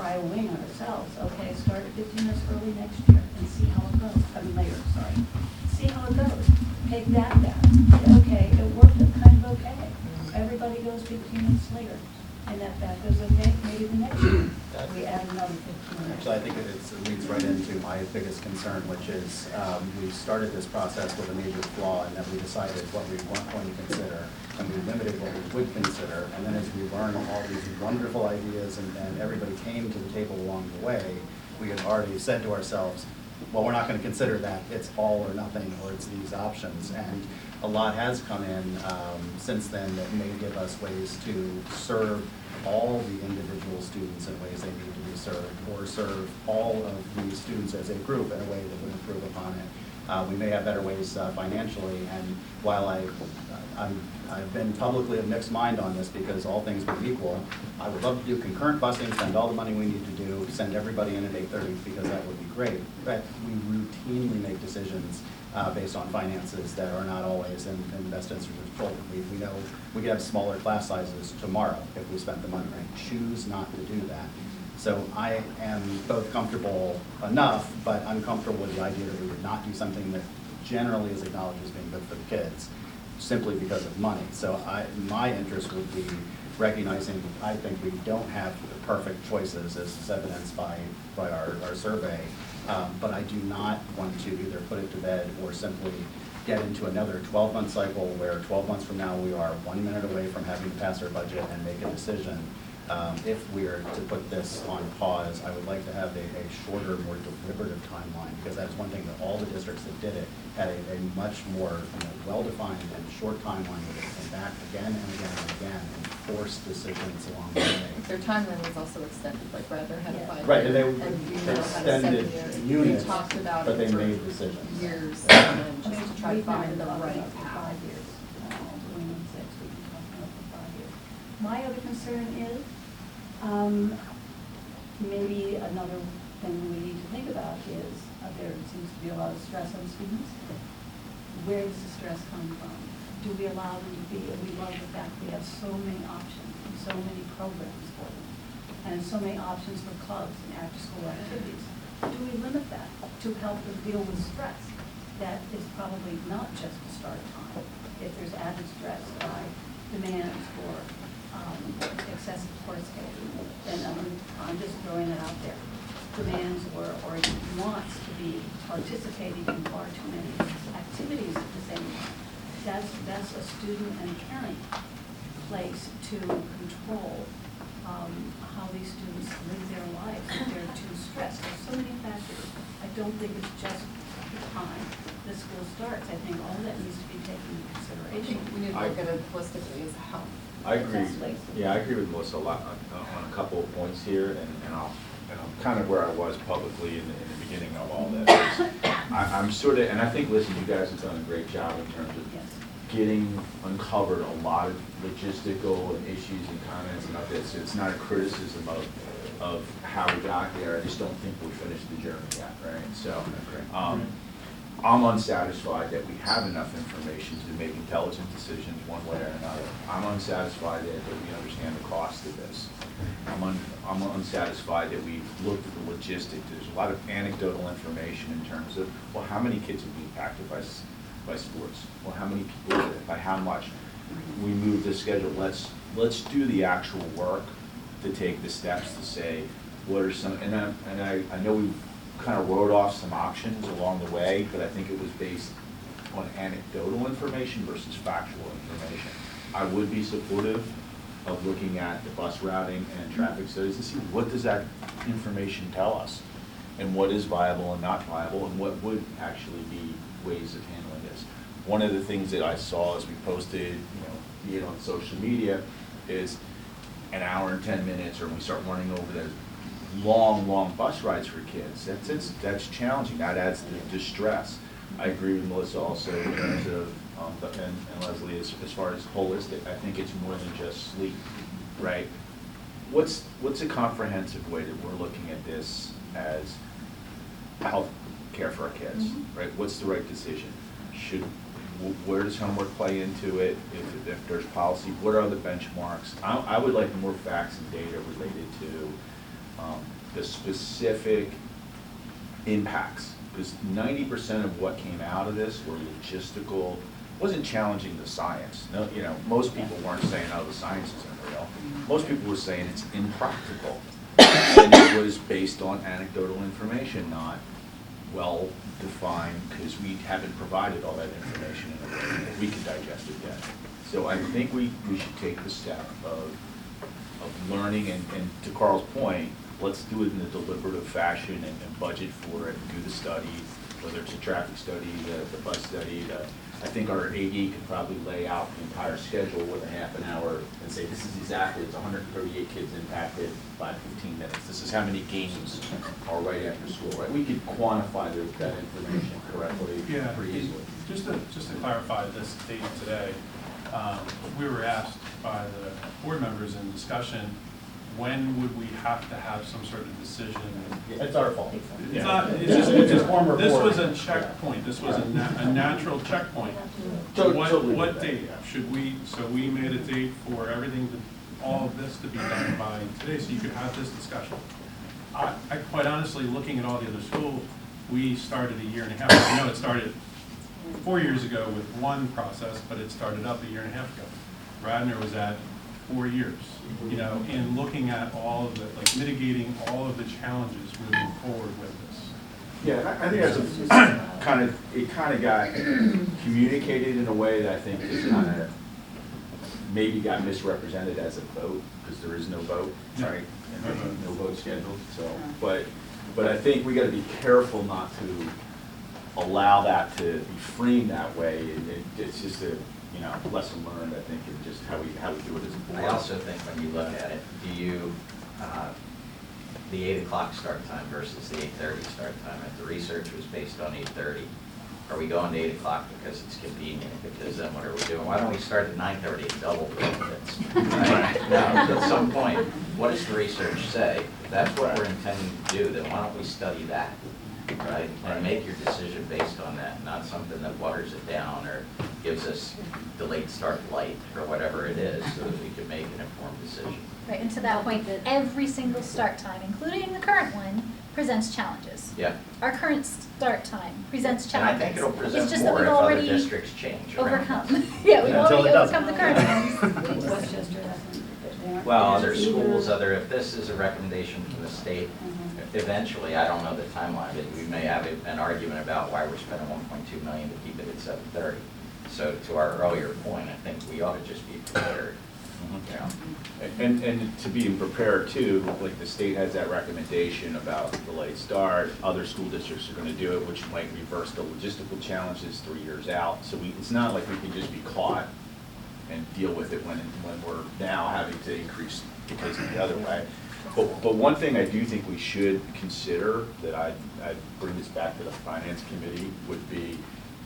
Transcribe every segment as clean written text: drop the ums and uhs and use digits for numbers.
try a wing ourselves. Okay, start at 15 minutes early next year and see how it goes. I mean later, sorry. See how it goes. Take that back. Okay, it worked kind of okay. Everybody goes 15 minutes later. And that goes okay, maybe the next year, we add another 15 minutes. Actually, I think it leads right into my biggest concern, which is we started this process with a major flaw and then we decided what we weren't going to consider and we limited what we would consider. And then as we learned all these wonderful ideas and everybody came to the table along the way, we had already said to ourselves, well, we're not going to consider that. It's all or nothing, or it's these options. And a lot has come in since then that may give us ways to serve all the individual students in ways they need to be served, or serve all of the students as a group in a way that would improve upon it. We may have better ways financially, and while I've been publicly of mixed mind on this because all things being equal, I would love to do concurrent busing, spend all the money we need to do, send everybody in at 8:30 because that would be great. But we routinely make decisions based on finances that are not always in the best interest of children. We know we could have smaller class sizes tomorrow if we spent the money. I choose not to do that. So I am both comfortable enough, but uncomfortable with the idea that we would not do something that generally is acknowledged as being good for the kids, simply because of money. So my interest would be recognizing, I think we don't have the perfect choices as is evidenced by our survey, but I do not want to either put it to bed or simply get into another 12-month cycle where 12 months from now we are 1 minute away from having to pass our budget and make a decision. If we are to put this on pause, I would like to have a shorter, more deliberative timeline, because that's one thing that all the districts that did it had a much more well-defined and short timeline where they came back again and again and again and forced decisions along the way. Their timeline was also extended, like Bradford had a 5 year. Right, and they had a extended 7 year. units, They talked about but it they for made decisions. years, and then I mean, just to try to we've been find the talking right about for path. 5 years. Going on 6, we've been talking about for 5 years. My other concern is, maybe another thing we need to think about is, there seems to be a lot of stress on students. Where does the stress come from? Do we allow them to be, we love the fact we have so many options and so many programs for them, and so many options for clubs and after-school activities. Do we limit that to help them deal with stress? That is probably not just the start time. If there's added stress by demands for excessive course taking, then I'm just throwing it out there. Demands or wants to be participating in far too many activities at the same time. That's a student and parent place to control how these students live their lives if they're too stressed. There's so many factors. I don't think it's just the time the school starts. I think all that needs to be taken into I consideration. think we need to look at it holistically as a health. I agree. Exactly. Yeah, I agree with Melissa a lot on a couple of points here, and I'm kind of where I was publicly in the beginning of all this. I'm sort of, and I think, listen, you guys have done a great job in terms of Yes. getting uncovered a lot of logistical and issues and comments and updates. It's not a criticism of how we got there. I just don't think we finished the journey yet, right? So, I'm unsatisfied that we have enough information to make intelligent decisions one way or another. I'm unsatisfied that we understand the cost of this. I'm unsatisfied that we've looked at the logistics. There's a lot of anecdotal information in terms of, well, how many kids will be impacted by sports? Well, how many people, by how much? We move the schedule. Let's do the actual work to take the steps to say, what are some, and I know we've kind of wrote off some options along the way, but I think it was based on anecdotal information versus factual information. I would be supportive of looking at the bus routing and traffic studies and see what does that information tell us, and what is viable and not viable, and what would actually be ways of handling this. One of the things that I saw as we posted, be it on social media, is an hour and 10 minutes, or we start running over the long bus rides for kids. That's challenging. That adds to stress. I agree with Melissa also in terms of, and Leslie, as far as holistic, I think it's more than just sleep, right? What's a comprehensive way that we're looking at this as health care for our kids, right? What's the right decision? Where does homework play into it? If there's policy, what are the benchmarks? I would like more facts and data related to the specific impacts, because 90% of what came out of this were logistical, wasn't challenging the science. No, you know, most people weren't saying, oh, the science isn't real. Most people were saying it's impractical. And it was based on anecdotal information, not well-defined, because we haven't provided all that information in a way that we can digest it yet. So I think we should take the step of learning, and to Carl's point, let's do it in a deliberative fashion and budget for it, and do the study, whether it's a traffic study, the bus study. I think our AD could probably lay out the entire schedule with a half an hour and say, this is exactly, it's 138 kids impacted by 15 minutes. This is how many games are right after school, right? We could quantify that information correctly pretty easily. Just to clarify this date today, we were asked by the board members in discussion, when would we have to have some sort of decision? It's our fault. It's not, it's just, this was a checkpoint, this was a natural checkpoint. What date should we, so we made a date for everything, all of this to be done by today, so you could have this discussion. I quite honestly, looking at all the other schools, we started a year and a half, I know it started 4 years ago with one process, but it started up a year and a half ago. Radnor was at 4 years, you know, in looking at all of the, like mitigating all of the challenges moving forward with this. Yeah, I think that's it kind of got communicated in a way that I think is kind of maybe got misrepresented as a vote, because there is no vote, right? And no vote scheduled, so, but I think we got to be careful not to allow that to be framed that way. It's just a, you know, lesson learned, I think, in just how we do it as a board. I also think when you look at it, do you, the 8 o'clock start time versus the 8:30 start time, if the research was based on 8:30, are we going to 8 o'clock because it's convenient? Because then what are we doing? Why don't we start at 9:30 and double the benefits? Right? Now, at some point, what does the research say? If that's what we're intending to do, then why don't we study that? Right? And make your decision based on that, not something that waters it down or gives us delayed start light or whatever it is, so that we can make an informed decision. Right, and to that point, every single start time, including the current one, presents challenges. Yeah. Our current start time presents And challenges. I think it'll It's present just that more we've if other already districts change around. overcome. Yeah, we've Until already it doesn't. overcome the current ones. Westchester hasn't. they aren't- Well, other it's either- schools, if this is a recommendation from the state, eventually, I don't know the timeline, but we may have an argument about why we're spending 1.2 million to keep it at 7:30. So to our earlier point, I think we ought to just be prepared. You know? And to be prepared too, like the state has that recommendation about the late start, other school districts are gonna do it, which might reverse the logistical challenges 3 years out. So it's not like we can just be caught and deal with it when we're now having to increase because of the other way. But one thing I do think we should consider, that I'd bring this back to the finance committee, would be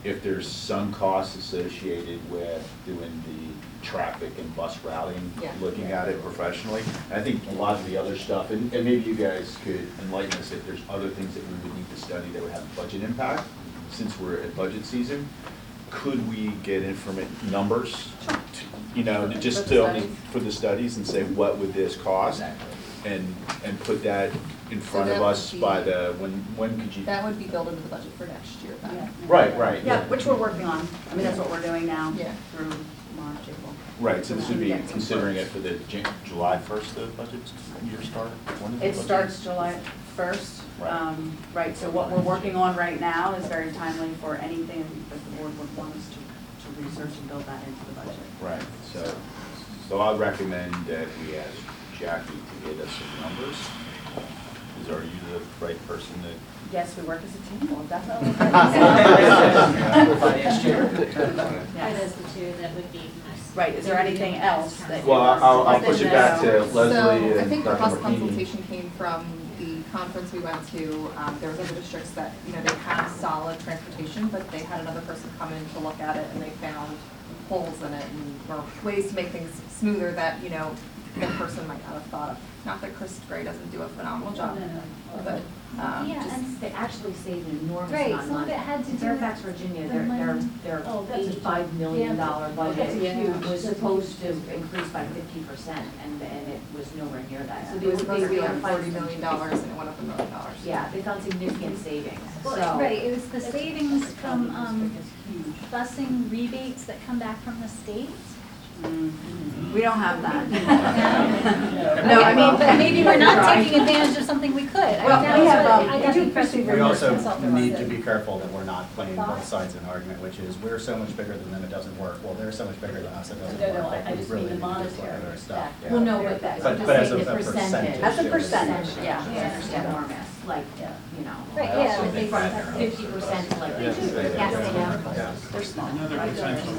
if there's some costs associated with doing the traffic and bus routing, Yeah. looking at it professionally. And I think a lot of the other stuff, and maybe you guys could enlighten us if there's other things that we would need to study that would have budget impact, since we're at budget season. Could we get numbers, you know, just For the studies. for the studies and say, what would this cost? Exactly. And put that in front that of would us be- by when could you? That would be built into the budget for next year then. Yeah. Right. Yeah, which we're working on. I mean, that's what we're doing now Yeah. through March, April. Right, so this would be Yeah. considering it for the July 1st, the budget year start? When does the It budget- starts July 1st. Right. Right, so what we're working on right now is very timely for anything that the board would want us to research and build that into the budget. Right, so I'd recommend that we ask Jackie to get us some numbers. Are you the right person to? Yes, we work as a team, well, definitely. Finance chair. Are Yes. those the two that would be most? Right, is there anything else that? Well, I'll push it back to Leslie So I and think the Dr. cross Martini. consultation came from the conference we went to. There was other districts that, you know, they had solid transportation, but they had another person come in to look at it and they found holes in it and, or ways to make things smoother that, you know, the person might not have thought of. Not that Chris Gray doesn't do a phenomenal job, but, Yeah, just, and They actually saved an enormous Right, amount of some of money. it had to do Fairfax, with Virginia, the their money. Oh, that's a $85 million yeah. budget That's huge. was supposed to increase by 50%, and it was nowhere near that. So it was supposed to be like found $40 million and it went up $1 million. Yeah, they found significant savings, Well, so. right, it was the savings from, It's huge. busing rebates that come back from the state. We don't have that. No, I mean, but maybe we're not try. taking advantage of something we could. I Well, mean, that we was have, what- we I got do the impression pursue We from also the consultant need was to that- be careful that we're not playing both sides in an argument, which is, we're so much bigger than them, it doesn't work. Well, they're so much bigger than us, it doesn't No, work. no, Like, I we just really mean the need to just look at monetary our stuff, aspect. yeah. Well, no, but that's, But- I'm but just as saying a the percentage. As a percentage, yeah. It's enormous, like, Yeah. you know. Right, I yeah, also but they think said that- that 50% to like, Yes, they do. yes, they know. Yeah. They're small. Another potential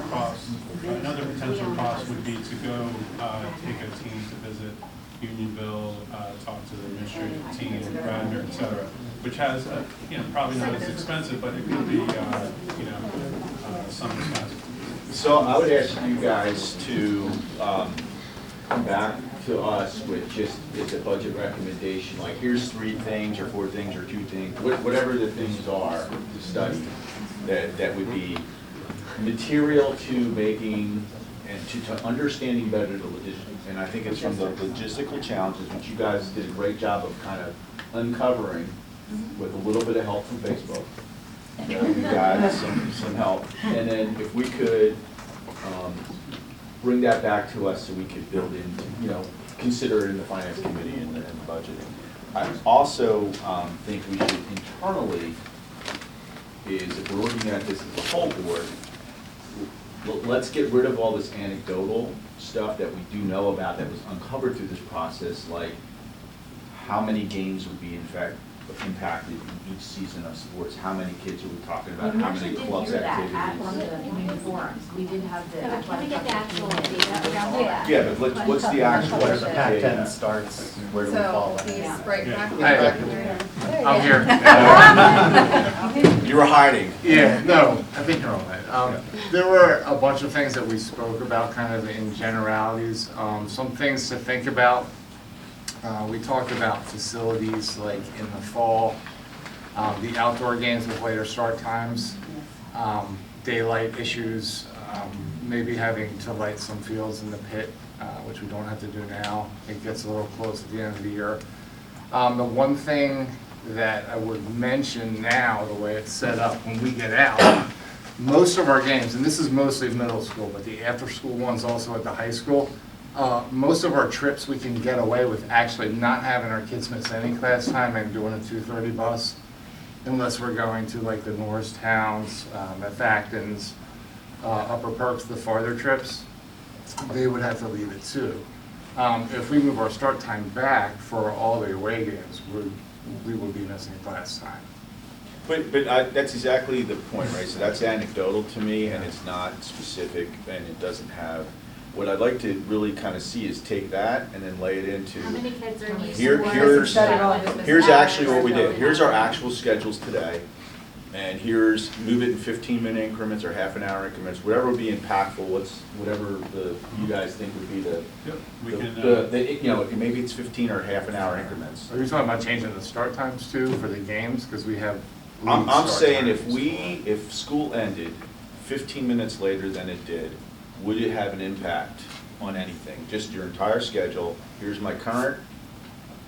cost would be to go take a team to visit Unionville, talk to the administrative team, Radnor, et cetera, which has, probably not as expensive, but it could be, some expense. So I would ask you guys to come back to us with just, as a budget recommendation, like here's 3 things or 4 things or 2 things, whatever the things are to study, that would be material to making and to understanding better the logistics. And I think it's from the logistical challenges, which you guys did a great job of kind of uncovering with a little bit of help from Facebook. You got some help. And then if we could bring that back to us so we could build in, consider it in the finance committee and the budgeting. I also think we should internally, is if we're looking at this as a whole board, let's get rid of all this anecdotal stuff that we do know about that was uncovered through this process, like how many games would be in fact impacted in each season of sports, how many kids are we talking about, We how actually many did clubs hear that activities. at one of the community forums. We did have the. Yeah, but can we get the actual athletic data around Yeah. that? Yeah, but what's the actual? Where the Yeah. Pac-10 starts, where do we fall So in? he's Yeah. right back Yeah. I'm here. You were hiding. Yeah, no, I think you're all right. There were a bunch of things that we spoke about kind of in generalities. Some things to think about. We talked about facilities like in the fall, the outdoor games with later start times, daylight issues, maybe having to light some fields in the pit, which we don't have to do now. It gets a little close at the end of the year. The one thing that I would mention now, the way it's set up when we get out, most of our games, and this is mostly middle school, but the after-school ones also at the high school, most of our trips we can get away with actually not having our kids miss any class time and doing a 2:30 bus, unless we're going to like the Norristown's, at Acton's, Upper Perks, the farther trips, they would have to leave at 2. If we move our start time back for all the away games, we would be missing class time. But that's exactly the point, right? So that's anecdotal to me, and it's not specific, and it doesn't have, what I'd like to really kind of see is take that and then lay it into. How many kids are in each Here- sport? here's- Here's Here's actually what we did. Here's our actual schedules today. And here's, move it in 15-minute increments or half an hour increments, whatever would be impactful, whatever you guys think would be the, Yep, we can, maybe it's 15 or half an hour increments. Are you talking about changing the start times too for the games? Because we have. I'm start saying times. if school ended 15 minutes later than it did, would it have an impact on anything? Just your entire schedule, here's my current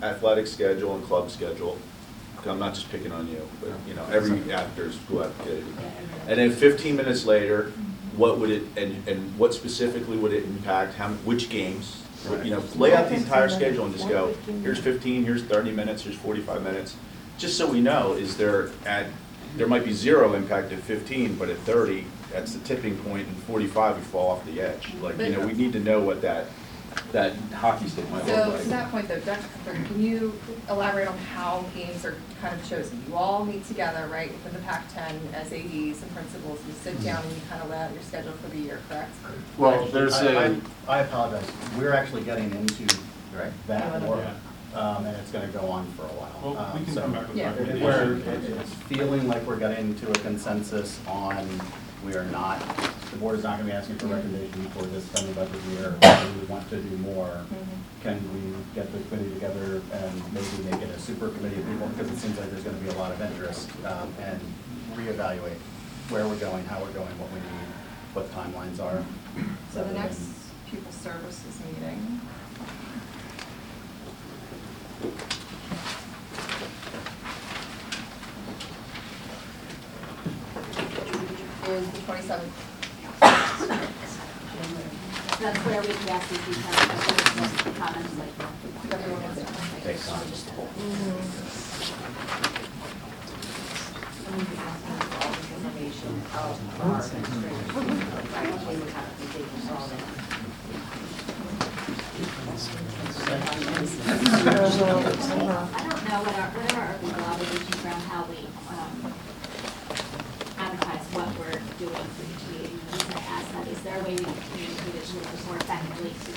athletic schedule and club schedule. I'm not just picking on you, but, every after-school activity. And then 15 minutes later, what would it, and what specifically would it impact, which games? Lay out the entire schedule and just go, here's 15, here's 30 minutes, here's 45 minutes. Just so we know, there might be 0 impact at 15, but at 30, that's the tipping point, and 45, we fall off the edge. We need to know what that hockey stick might look So like. to that point though, Dr. Cuthbert, can you elaborate on how games are kind of chosen? You all meet together, right, within the Pac-10 as ADs and principals, you sit down and you kind of lay out your schedule for the year, correct? Well, there's I apologize. We're actually getting into that work, Yeah. and it's going to go on for a while. well, we can So come back with yeah. We're, recommendations. it's feeling like we're getting to a consensus on, we are not the board is not gonna be asking for recommendation for this coming budget year, we want to do more. Can we get the committee together and maybe make it a super committee of people, because it seems like there's gonna be a lot of interest, and reevaluate where we're going, how we're going, what we need, what the timelines are. So the next pupil services meeting. Is the 27th. That's where we can ask these details, comments like that. Everyone has it. Takes time. Information of our administrators. Right, they would have to take this all in. I don't know what are our legal obligations around how we advertise what we're doing for each meeting. The reason I ask that, is there a way we can communicate it more effectively to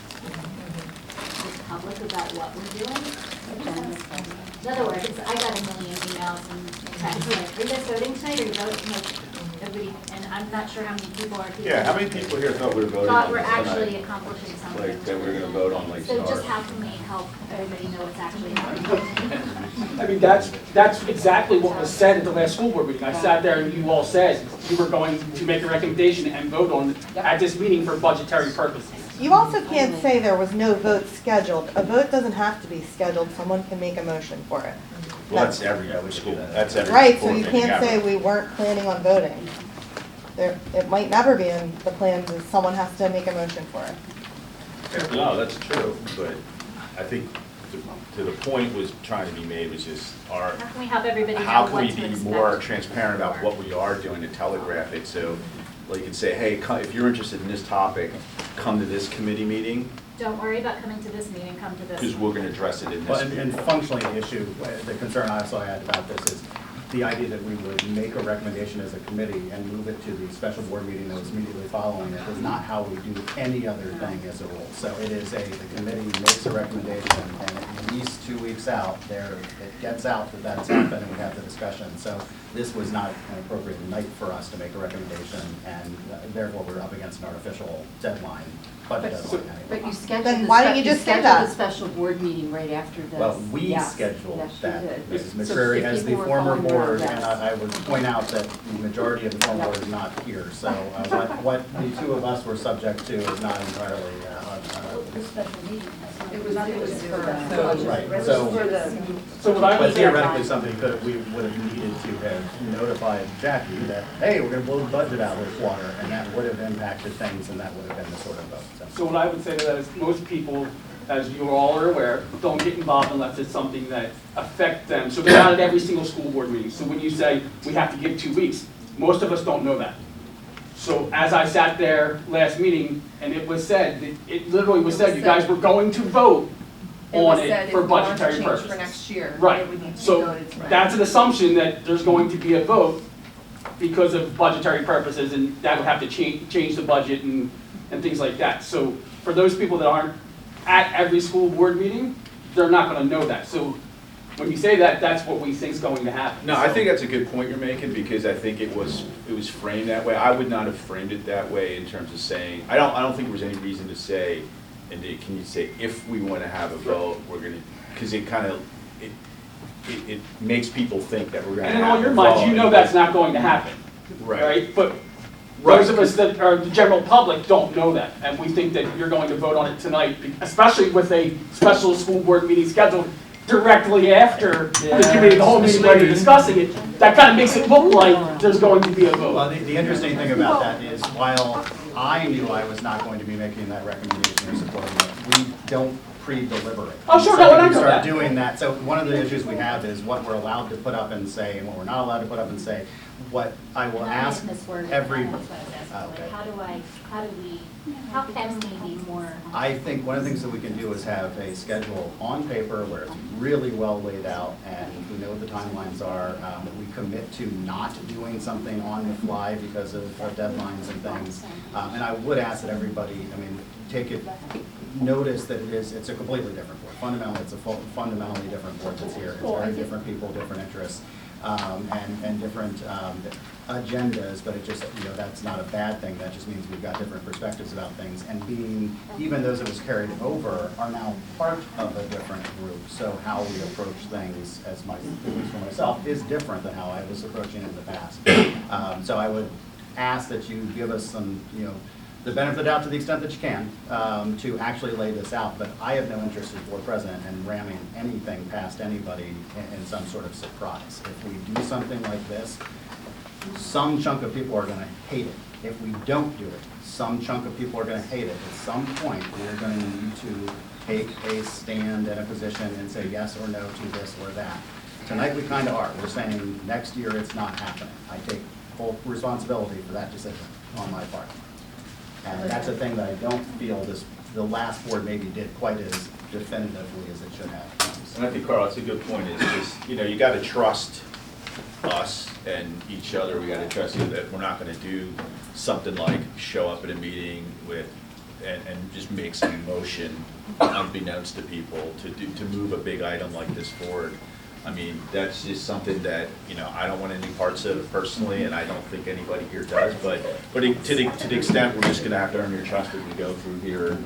the public about what we're doing? In other words, I got a million emails and texts like, are you guys voting tonight or you voting? Like, everybody, and I'm not sure how many people are. Yeah, how many people here thought we were voting Thought on we're this tonight? actually accomplishing something. Like, that we're gonna vote on like So just stars? how can we help everybody know what's actually happening? I mean, that's exactly what was said at the last school board meeting. I sat there and you all said you were going to make a recommendation and vote on it at this meeting for budgetary purposes. You also can't say there was no vote scheduled. A vote doesn't have to be scheduled. Someone can make a motion for it. Well, that's every school, that's every. Right, so board you meeting can't say ever. we weren't planning on voting. It might never be in the plans, is someone has to make a motion for it. No, that's true, but I think to the point was trying to be made was just our, How can we help everybody know how can what we to be expect? more transparent about what we are doing to telegraph it? So, like you can say, hey, if you're interested in this topic, come to this committee meeting, Don't worry about coming to this meeting, come to this. because we're gonna address it in Well, this. and functionally, the issue, the concern I also had about this is the idea that we would make a recommendation as a committee and move it to the special board meeting that was immediately following it is not how we do any other thing as a rule. So it is the committee makes a recommendation, and at least 2 weeks out, it gets out that that's happened, and we have the discussion. So this was not an appropriate night for us to make a recommendation, and therefore we're up against an artificial deadline, budget deadline anyway. But you scheduled Then why don't you just say that? the special board meeting right after this. Well, we Yes, scheduled yes, you that. did. Mrs. So McCreary, if as the people were former following around, board, yes. and I would point out that the majority of the former board is not here. So what the two of us were subject to is not entirely This special meeting has It was nothing to do for with the that. budget. right. So, So what I but would say, theoretically, something we would have needed to have notified Jackie that, hey, we're going to blow the budget out of the water, and that would have impacted things, and that would have been the sort of vote. so what I would say to that is most people, as you all are aware, don't get involved unless it's something that affects them. So they're not at every single school board meeting. So when you say we have to give 2 weeks, most of us don't know that. So as I sat there last meeting, and it was said, it literally was said, you guys were going to vote on it for budgetary purposes. For next year. Right, it would need to be so voted tonight. that's an assumption that there's going to be a vote because of budgetary purposes, and that would have to change the budget and things like that. So for those people that aren't at every school board meeting, they're not gonna know that. So when you say that, that's what we think is going to happen. No, I think that's a good point you're making, because I think it was framed that way. I would not have framed it that way in terms of saying, I don't think there was any reason to say, and can you say, if we want to have a vote, we're gonna, because it kind of, it makes people think that we're gonna have And a in vote. all your minds, you know that's not going to happen, Right. right? But Right. those of us that are the general public don't know that, and we think that you're going to vote on it tonight, especially with a special school board meeting scheduled directly after the committee, the whole meeting, ready discussing it. That kind of makes it look like there's going to be a vote. Well, the interesting thing about that is, while I knew I was not going to be making that recommendation or supporting it, we don't pre-deliberate. Oh, sure, So no, and I we know start that. doing that. So one of the issues we have is what we're allowed to put up and say and what we're not allowed to put up and say. What I will ask every. That's what I was asking, Okay. like, how can we be more? I think one of the things that we can do is have a schedule on paper where it's really well laid out and we know what the timelines are. That we commit to not doing something on the fly because of deadlines and things. And I would ask that everybody, notice that it's a completely different board. Fundamentally, it's a fundamentally different board that's here. It's very different people, different interests. and different agendas, but it just, that's not a bad thing. That just means we've got different perspectives about things. And even those of us carried over are now part of a different group. So how we approach things, at least for myself, is different than how I was approaching it in the past. So I would ask that you give us some, the benefit of the doubt to the extent that you can, to actually lay this out. But I have no interest as board president in ramming anything past anybody in some sort of surprise. If we do something like this, some chunk of people are going to hate it. If we don't do it, some chunk of people are going to hate it. At some point, we're going to need to take a stand and a position and say yes or no to this or that. Tonight, we kind of are. We're saying next year it's not happening. I take full responsibility for that decision on my part. And that's a thing that I don't feel the last board maybe did quite as definitively as it should have. And I think, Carl, that's a good point, is just, you got to trust us and each other. We got to trust you that we're not going to do something like show up at a meeting and just make some motion unbeknownst to people to move a big item like this forward. I mean, that's just something that, I don't want any parts of personally, and I don't think anybody here does, but to the extent we're just going to have to earn your trust as we go through here,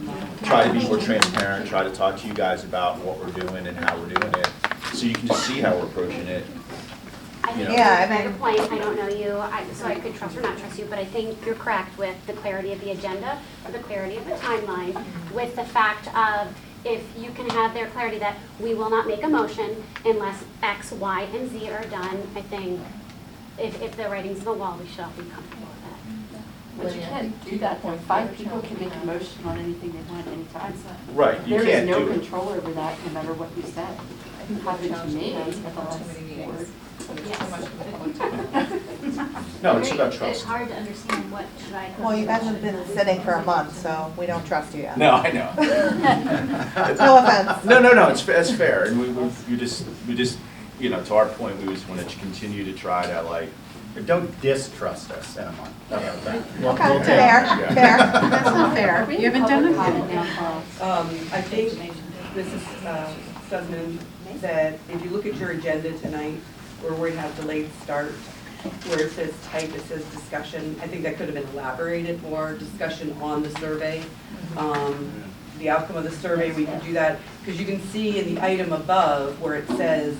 try to be more transparent, try to talk to you guys about what we're doing and how we're doing it, so you can just see how we're approaching it. I think Yeah, that's a fair point. I don't know you, so I could trust or not trust you, but I think you're correct with the clarity of the agenda, or the clarity of the timeline, with the fact of, if you can have their clarity that we will not make a motion unless X, Y, and Z are done, I think if the writing's on the wall, we should all be comfortable with that. But you can't do that, though. 5 people can make a motion on anything they want anytime. Right, you There can't is no do it. control over that, no matter what you said. It happened to me at the last board. No, it's about It's trust. hard to understand what should I. Well, you guys have been sitting for a month, so we don't trust you yet. No, I know. No offense. No, it's fair, and we just, to our point, we just want to continue to try to Don't distrust us in a month. Okay, We'll take fair, it. fair. That's not fair. You haven't done it? I think Mrs. Sussman said, if you look at your agenda tonight, where we have delayed start, where it says type, it says discussion, I think that could have been elaborated more, discussion on the survey. The outcome of the survey, we can do that, because you can see in the item above where it says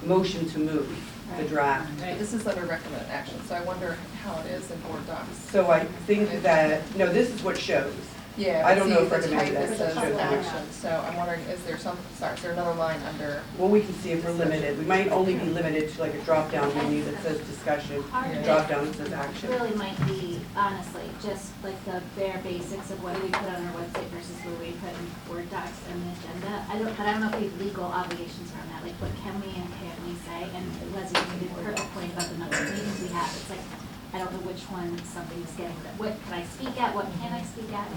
motion to move, the draft. Right, this is under recommended action, so I wonder how it is in board docs. So I think that, no, this is what shows. Yeah, I don't know if see, the recommended type action that shows says that. action, so I'm wondering, is there another line under? Well, we can see if we're limited. We might only be limited to like a drop-down menu that says discussion, drop-down that says action. Really might be, honestly, just like the bare basics of what do we put on our website versus what we put in Word docs and the agenda. I don't know if we have legal obligations around that, like what can we and can't we say? And Leslie, you did a perfect point about the number of meetings we have. It's like, I don't know which one something is getting, what can I speak at, what can I speak at?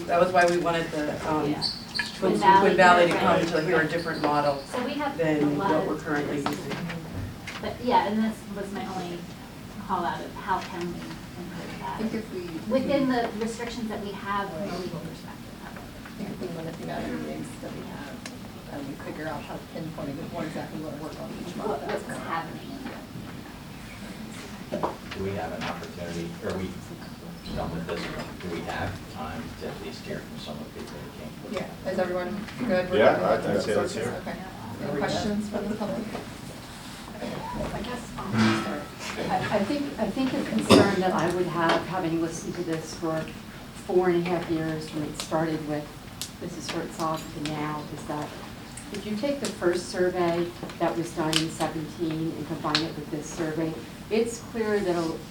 That was why we wanted the, Yeah. Twin Valley Valley to here, come right. to hear a different model So we have a than lot what of. we're currently using. But yeah, and this was my only call out of how can we improve I think that? if we. Within the restrictions that we have from a legal perspective. I think if we limit the amount of meetings that we have, and we figure out how to pinpoint what exactly we want to work on each month. What's happening in there. Do we have an opportunity, or we done with this one, do we have time to at least hear from some of the people who came? Yeah, is everyone good? with Yeah, everything? I'd say let's hear it. Okay. Any questions from the public? I guess I'll start. I think the concern that I would have, having listened to this for 4.5 years when it started with Mrs. Herzog to now, is that if you take the first survey that was done in 17 and combine it with this survey, it's clear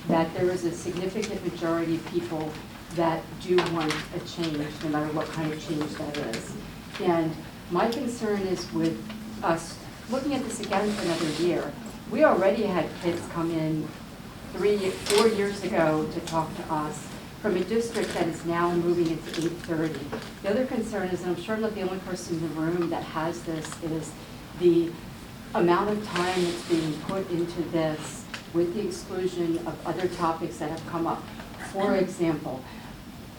that there is a significant majority of people that do want a change, no matter what kind of change that is. And my concern is with us looking at this again for another year. We already had kids come in 4 years ago to talk to us from a district that is now moving into 8:30. The other concern is, and I'm sure I'm not the only person in the room that has this, is the amount of time that's being put into this with the exclusion of other topics that have come up. For example,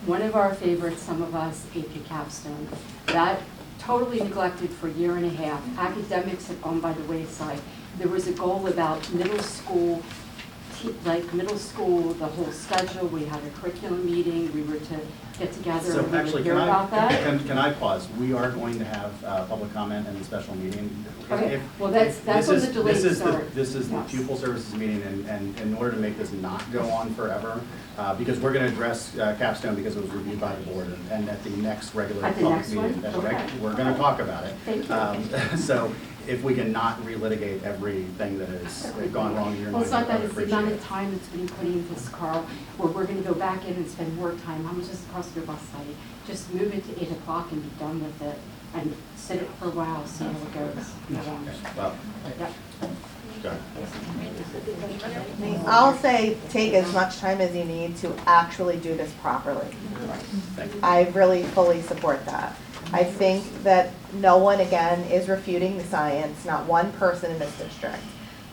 one of our favorites, some of us, AP Capstone, that totally neglected for a year and a half. Academics had gone by the wayside. There was a goal about middle school, the whole schedule. We had a curriculum meeting. We were to get together So and we actually, would hear about that. can I pause? We are going to have public comment in the special meeting. Okay. If- Well, that's if when this the is- delays this is the- start. This is the Yes. pupil services meeting, and in order to make this not go on forever, because we're going to address capstone because it was reviewed by the board, and at the next regular At the public next meeting, one? that's Okay. right, we're going to talk about it. Thank you. So if we can not relitigate everything that has gone wrong in your Well, mind, it's not I that, would it's the appreciate amount it. of time that's been put into this, Carl, where we're gonna go back in and spend more time. How much does it cost to do a bus study? Just move it to 8 o'clock and be done with it, and sit it for a while, see how it goes. Well, Yep. go ahead. I'll say take as much time as you need to actually do this properly. Thank you. I really fully support that. I think that no one, again, is refuting the science, not one person in this district.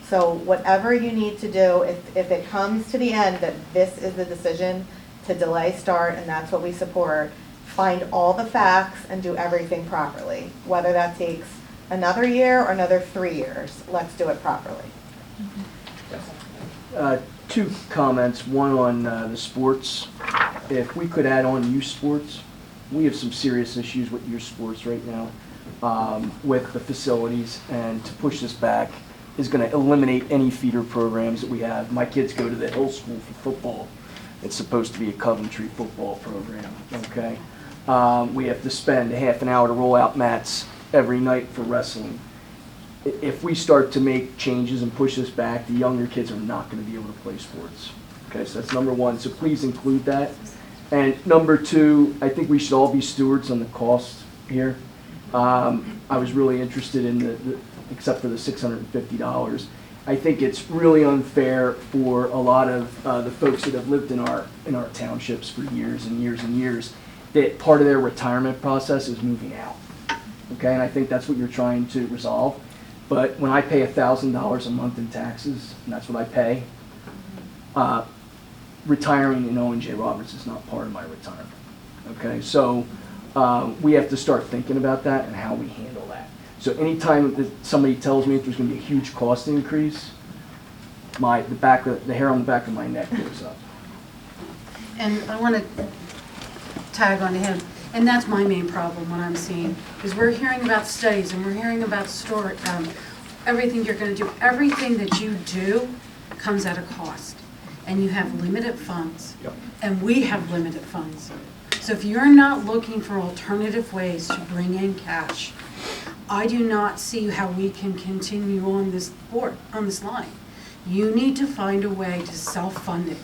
So whatever you need to do, if it comes to the end that this is the decision to delay start and that's what we support, find all the facts and do everything properly. Whether that takes another year or another 3 years, let's do it properly. Two comments, one on the sports. If we could add on youth sports, we have some serious issues with youth sports right now with the facilities, and to push this back is going to eliminate any feeder programs that we have. My kids go to the Hill School for football. It's supposed to be a Coventry football program, okay? We have to spend a half an hour to roll out mats every night for wrestling. If we start to make changes and push this back, the younger kids are not going to be able to play sports. Okay, so that's number one, so please include that. And number two, I think we should all be stewards on the cost here. I was really interested in except for the $650. I think it's really unfair for a lot of the folks that have lived in our townships for years and years and years, that part of their retirement process is moving out. Okay, and I think that's what you're trying to resolve. But when I pay $1,000 a month in taxes, and that's what I pay, retiring in Owen J. Roberts is not part of my retirement. Okay, so we have to start thinking about that and how we handle that. So anytime that somebody tells me that there's going to be a huge cost increase, the hair on the back of my neck goes up. And I want to tag on to him, and that's my main problem, what I'm seeing, is we're hearing about studies and we're hearing about everything you're going to do. Everything that you do comes at a cost, and you have limited funds, and we have limited funds. So if you're not looking for alternative ways to bring in cash, I do not see how we can continue on this board, on this line. You need to find a way to self-fund it.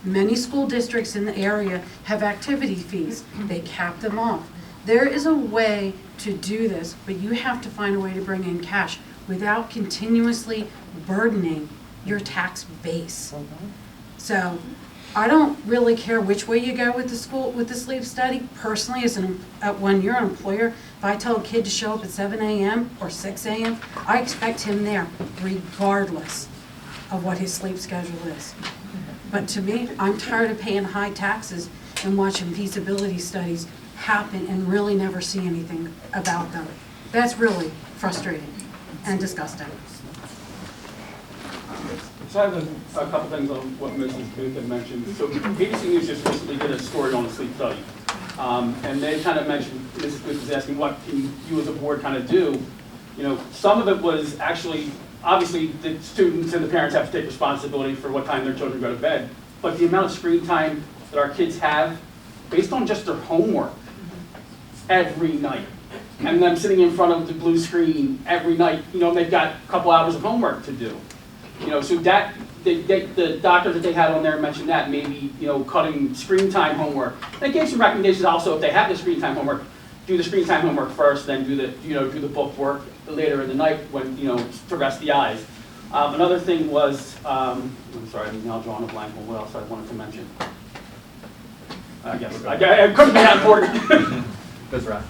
Many school districts in the area have activity fees. They cap them off. There is a way to do this, but you have to find a way to bring in cash without continuously burdening your tax base. So I don't really care which way you go with the sleep study. Personally, when you're an employer, if I tell a kid to show up at 7 a.m. or 6 a.m., I expect him there regardless of what his sleep schedule is. But to me, I'm tired of paying high taxes and watching feasibility studies happen and really never see anything about them. That's really frustrating and disgusting. So I have a couple things on what Mrs. Booth had mentioned. So ABC News just recently did a story on the sleep study. And they kind of mentioned, Mrs. Booth was asking, what can you as a board kind of do? You know, some of it was actually, obviously the students and the parents have to take responsibility for what time their children go to bed. But the amount of screen time that our kids have, based on just their homework every night, and them sitting in front of the blue screen every night, you know, they've got a couple hours of homework to do. You know, so that, the doctor that they had on there mentioned that, maybe, you know, cutting screen time homework. They gave some recommendations also, if they have the screen time homework, do the screen time homework first, then do the book work later in the night when, you know, to rest the eyes. Another thing was, I'm sorry, I'm now drawing a blank on what else I wanted to mention. I guess, I couldn't be that important. Ms. Rath.